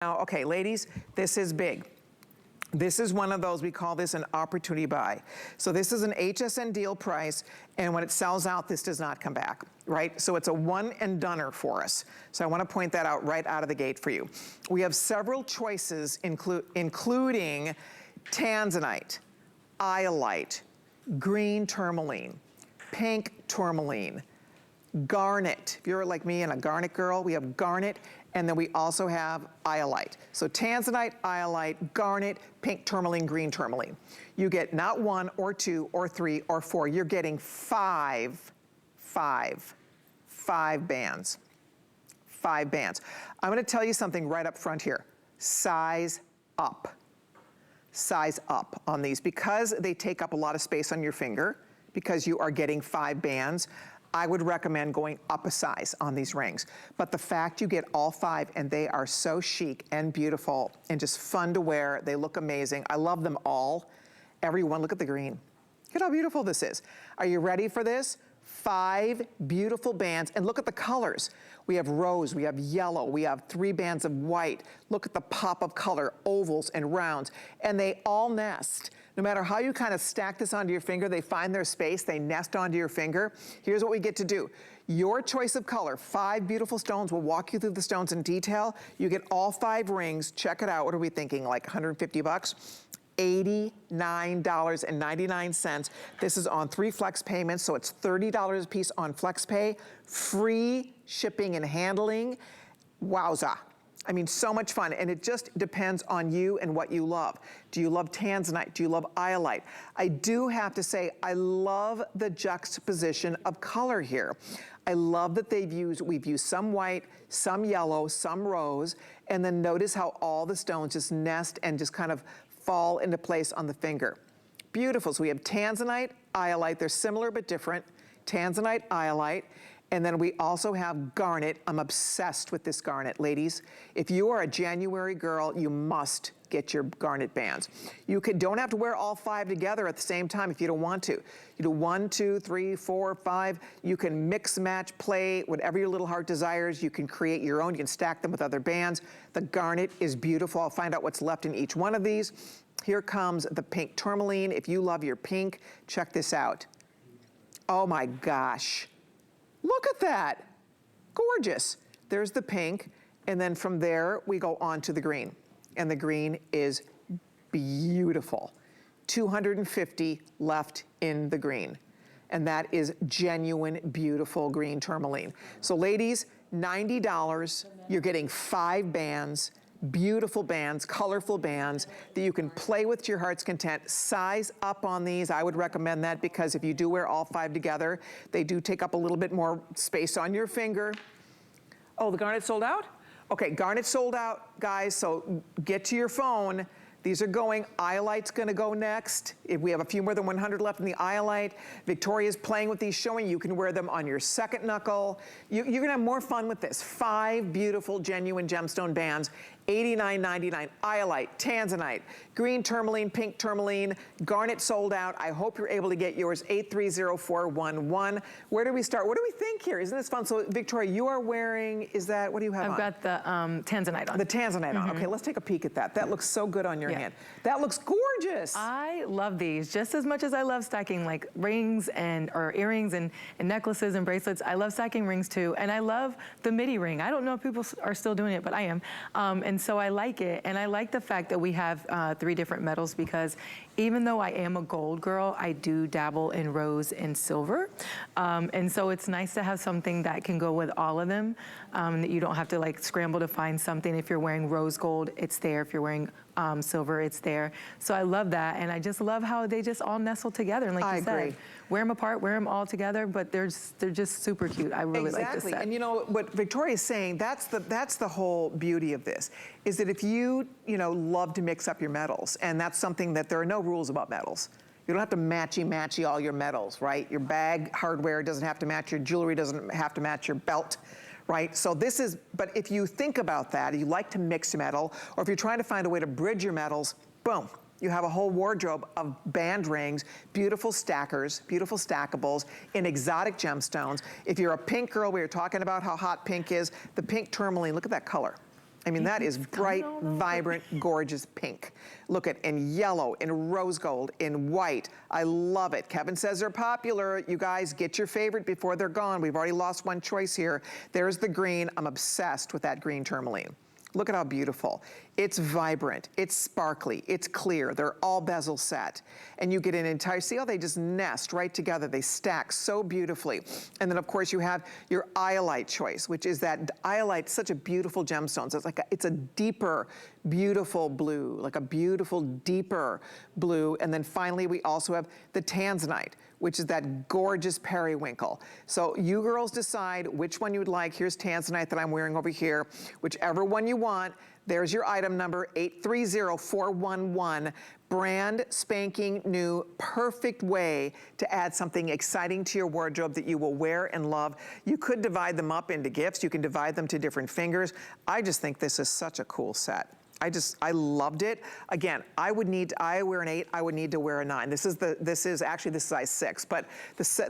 Now, okay, ladies, this is big. This is one of those, we call this an opportunity buy. So this is an HSN deal price, and when it sells out, this does not come back, right? So it's a one and doneer for us. So I wanna point that out right out of the gate for you. We have several choices, including Tanzanite, Iolite, green tourmaline, pink tourmaline, garnet. If you're like me and a garnet girl, we have garnet, and then we also have Iolite. So Tanzanite, Iolite, garnet, pink tourmaline, green tourmaline. You get not one or two or three or four. You're getting five bands. 5 bands. I'm gonna tell you something right up front here. Size up. Size up on these. Because they take up a lot of space on your finger, because you are getting 5 bands, I would recommend going up a size on these rings. But the fact you get all 5 and they are so chic and beautiful and just fun to wear, they look amazing. I love them all. Everyone, look at the green. Look at how beautiful this is. Are you ready for this? 5 beautiful bands, and look at the colors. We have rose, we have yellow, we have 3 bands of white. Look at the pop of color, ovals and rounds, and they all nest. No matter how you kind of stack this onto your finger, they find their space, they nest onto your finger. Here's what we get to do. Your choice of color, 5 beautiful stones. We'll walk you through the stones in detail. You get all 5 rings. Check it out. What are we thinking, like 150 bucks? $89.99. This is on 3 flex payments, so it's $30 a piece on flex pay. Free shipping and handling. Wowza. I mean, so much fun, and it just depends on you and what you love. Do you love Tanzanite? Do you love Iolite? I do have to say, I love the juxtaposition of color here. I love that we've used some white, some yellow, some rose, and then notice how all the stones just nest and just kind of fall into place on the finger. Beautiful. So we have Tanzanite, Iolite. They're similar but different. Tanzanite, Iolite. And then we also have garnet. I'm obsessed with this garnet, ladies. If you are a January girl, you must get your garnet bands. You don't have to wear all 5 together at the same time if you don't want to. You do 1, 2, 3, 4, 5. You can mix, match, play, whatever your little heart desires. You can create your own. You can stack them with other bands. The garnet is beautiful. I'll find out what's left in each one of these. Here comes the pink tourmaline. If you love your pink, check this out. Oh my gosh. Look at that, gorgeous. There's the pink, and then from there, we go on to the green. And the green is beautiful. 250 left in the green. And that is genuine, beautiful green tourmaline. So ladies, $90, you're getting 5 bands, beautiful bands, colorful bands that you can play with to your heart's content. Size up on these, I would recommend that, because if you do wear all 5 together, they do take up a little bit more space on your finger. Oh, the garnet sold out? Okay, garnet sold out, guys, so get to your phone. These are going. Iolite's gonna go next. If we have a few more than 100 left in the Iolite. Victoria's playing with these, showing you can wear them on your second knuckle. You're gonna have more fun with this. 5 beautiful, genuine gemstone bands. $89.99, Iolite, Tanzanite, green tourmaline, pink tourmaline, garnet sold out. I hope you're able to get yours, 830411. Where do we start? What do we think here? Isn't this fun? So Victoria, you are wearing, is that, what do you have on? I've got the Tanzanite on. The Tanzanite on. Okay, let's take a peek at that. That looks so good on your hand. That looks gorgeous. I love these just as much as I love stacking like rings or earrings and necklaces and bracelets. I love stacking rings too. And I love the midi ring. I don't know if people are still doing it, but I am. And so I like it. And I like the fact that we have 3 different metals, because even though I am a gold girl, I do dabble in rose and silver. And so it's nice to have something that can go with all of them, that you don't have to like scramble to find something. If you're wearing rose gold, it's there. If you're wearing silver, it's there. So I love that. And I just love how they just all nestle together. And like you said, wear them apart, wear them all together, but they're just super cute. I really like this set. And you know, what Victoria's saying, that's the whole beauty of this, is that if you love to mix up your metals, and that's something that there are no rules about metals. You don't have to matchy-matchy all your metals, right? Your bag hardware doesn't have to match, your jewelry doesn't have to match your belt, right? So this is, but if you think about that, you like to mix metal, or if you're trying to find a way to bridge your metals, boom. You have a whole wardrobe of band rings, beautiful stackers, beautiful stackables in exotic gemstones. If you're a pink girl, we were talking about how hot pink is, the pink tourmaline, look at that color. I mean, that is bright, vibrant, gorgeous pink. Look at in yellow, in rose gold, in white. I love it. Kevin says they're popular. You guys get your favorite before they're gone. We've already lost one choice here. There's the green. I'm obsessed with that green tourmaline. Look at how beautiful. It's vibrant, it's sparkly, it's clear. They're all bezel set. And you get an entire, see how they just nest right together. They stack so beautifully. And then of course you have your Iolite choice, which is that Iolite, such a beautiful gemstone. So it's a deeper, beautiful blue, like a beautiful, deeper blue. And then finally we also have the Tanzanite, which is that gorgeous periwinkle. So you girls decide which one you would like. Here's Tanzanite that I'm wearing over here. Whichever one you want, there's your item number, 830411. Brand spanking new, perfect way to add something exciting to your wardrobe that you will wear and love. You could divide them up into gifts. You can divide them to different fingers. I just think this is such a cool set. I loved it. Again, I wear an 8, I would need to wear a 9. This is actually the size 6, but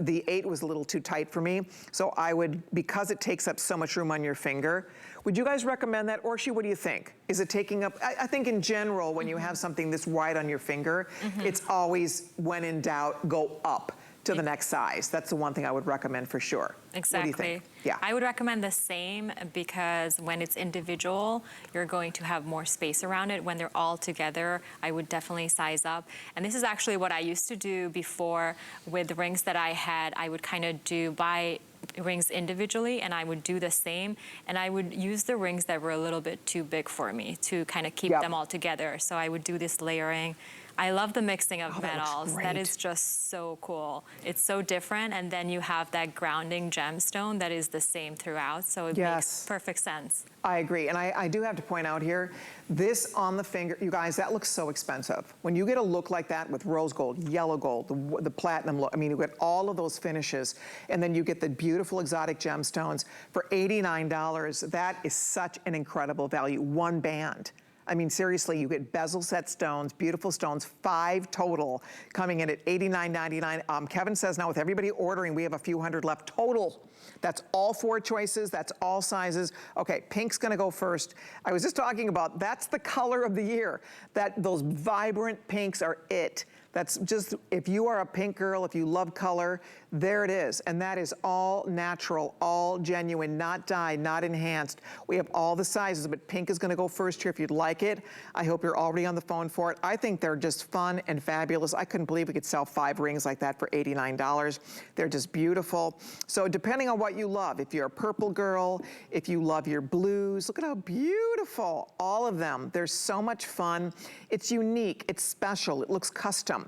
the 8 was a little too tight for me. So I would, because it takes up so much room on your finger, would you guys recommend that? Orshi, what do you think? Is it taking up, I think in general, when you have something this wide on your finger, it's always, when in doubt, go up to the next size. That's the one thing I would recommend for sure. Exactly. What do you think? Yeah. I would recommend the same because when it's individual, you're going to have more space around it. When they're all together, I would definitely size up. And this is actually what I used to do before with the rings that I had. I would kind of buy rings individually, and I would do the same, and I would use the rings that were a little bit too big for me to kind of keep them all together. So I would do this layering. I love the mixing of metals. That is just so cool. It's so different, and then you have that grounding gemstone that is the same throughout, so it makes perfect sense. I agree, and I do have to point out here, this on the finger, you guys, that looks so expensive. When you get a look like that with rose gold, yellow gold, the platinum look, I mean, you get all of those finishes, and then you get the beautiful exotic gemstones for $89. That is such an incredible value, one band. I mean, seriously, you get bezel set stones, beautiful stones, 5 total, coming in at $89.99. Kevin says now with everybody ordering, we have a few hundred left total. That's all 4 choices, that's all sizes. Okay, pink's gonna go first. I was just talking about, that's the color of the year. Those vibrant pinks are it. That's just, if you are a pink girl, if you love color, there it is. And that is all natural, all genuine, not dyed, not enhanced. We have all the sizes, but pink is gonna go first here if you'd like it. I hope you're already on the phone for it. I think they're just fun and fabulous. I couldn't believe we could sell 5 rings like that for $89. They're just beautiful. So depending on what you love, if you're a purple girl, if you love your blues, look at how beautiful, all of them. They're so much fun. It's unique, it's special, it looks custom.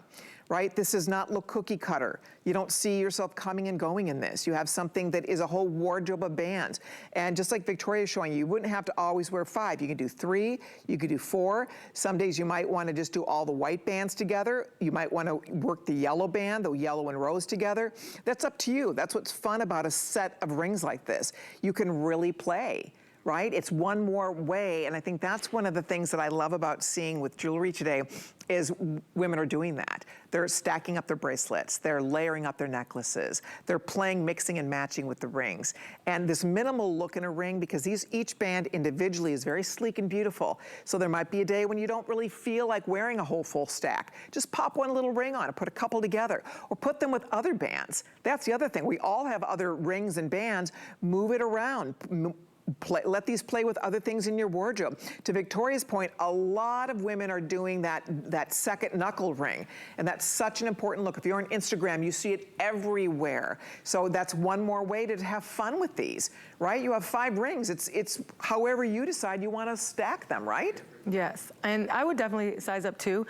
Right? This does not look cookie cutter. You don't see yourself coming and going in this. You have something that is a whole wardrobe of bands. And just like Victoria's showing you wouldn't have to always wear 5. You can do 3, you could do 4. Some days you might want to just do all the white bands together. You might want to work the yellow band, the yellow and rose together. That's up to you. That's what's fun about a set of rings like this. You can really play. Right? It's one more way, and I think that's one of the things that I love about seeing with jewelry today is women are doing that. They're stacking up their bracelets, they're layering up their necklaces, they're playing, mixing, and matching with the rings. And this minimal look in a ring, because each band individually is very sleek and beautiful, so there might be a day when you don't really feel like wearing a whole full stack. Just pop one little ring on it, put a couple together, or put them with other bands. That's the other thing. We all have other rings and bands. Move it around. Let these play with other things in your wardrobe. To Victoria's point, a lot of women are doing that second knuckle ring, and that's such an important look. If you're on Instagram, you see it everywhere. So that's one more way to have fun with these, right? You have 5 rings. It's however you decide you want to stack them, right? Yes, and I would definitely size up too,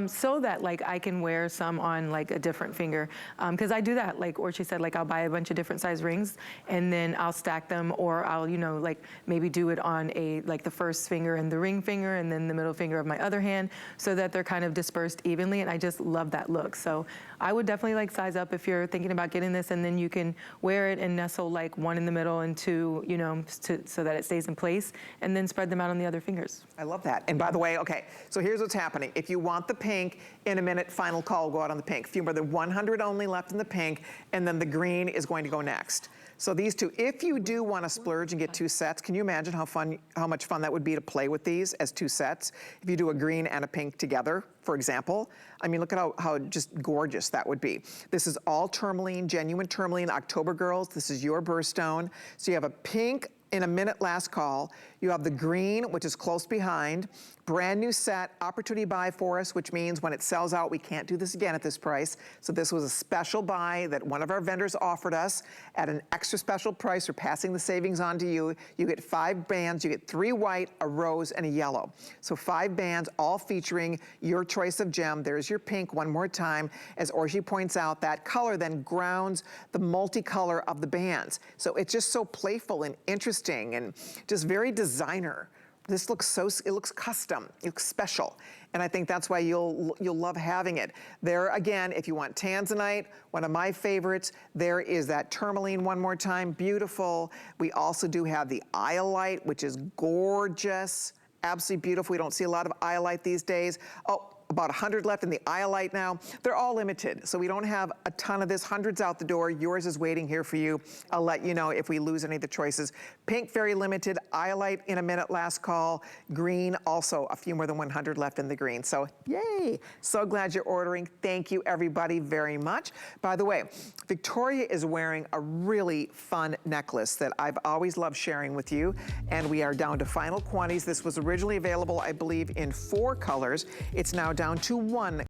so that like I can wear some on like a different finger, because I do that, like Orchi said, like I'll buy a bunch of different size rings and then I'll stack them, or I'll, you know, like maybe do it on like the first finger and the ring finger and then the middle finger of my other hand, so that they're kind of dispersed evenly, and I just love that look. So I would definitely like size up if you're thinking about getting this, and then you can wear it and nestle like 1 in the middle and 2, you know, so that it stays in place, and then spread them out on the other fingers. I love that. And by the way, okay, so here's what's happening. If you want the pink, in a minute, final call, go out on the pink. Few more than 100 only left in the pink, and then the green is going to go next. So these two, if you do want to splurge and get 2 sets, can you imagine how much fun that would be to play with these as 2 sets? If you do a green and a pink together, for example, I mean, look at how just gorgeous that would be. This is all tourmaline, genuine tourmaline, October girls. This is your birthstone. So you have a pink in a minute last call. You have the green, which is close behind. Brand new set, opportunity buy for us, which means when it sells out, we can't do this again at this price. So this was a special buy that one of our vendors offered us at an extra special price. We're passing the savings on to you. You get 5 bands. You get 3 white, a rose, and a yellow. So 5 bands, all featuring your choice of gem. There's your pink one more time. As Orji points out, that color then grounds the multicolor of the bands. So it's just so playful and interesting and just very designer. This looks it looks custom, it looks special. And I think that's why you'll love having it. There again, if you want Tanzanite, one of my favorites, there is that tourmaline one more time, beautiful. We also do have the Iolite, which is gorgeous, absolutely beautiful. We don't see a lot of Iolite these days. Oh, about 100 left in the Iolite now. They're all limited, so we don't have a ton of this. Hundreds out the door. Yours is waiting here for you. I'll let you know if we lose any of the choices. Pink, very limited. Iolite in a minute, last call. Green, also a few more than 100 left in the green. So yay, so glad you're ordering. Thank you everybody very much. By the way, Victoria is wearing a really fun necklace that I've always loved sharing with you, and we are down to final quantities. This was originally available, I believe, in 4 colors. It's now down to 1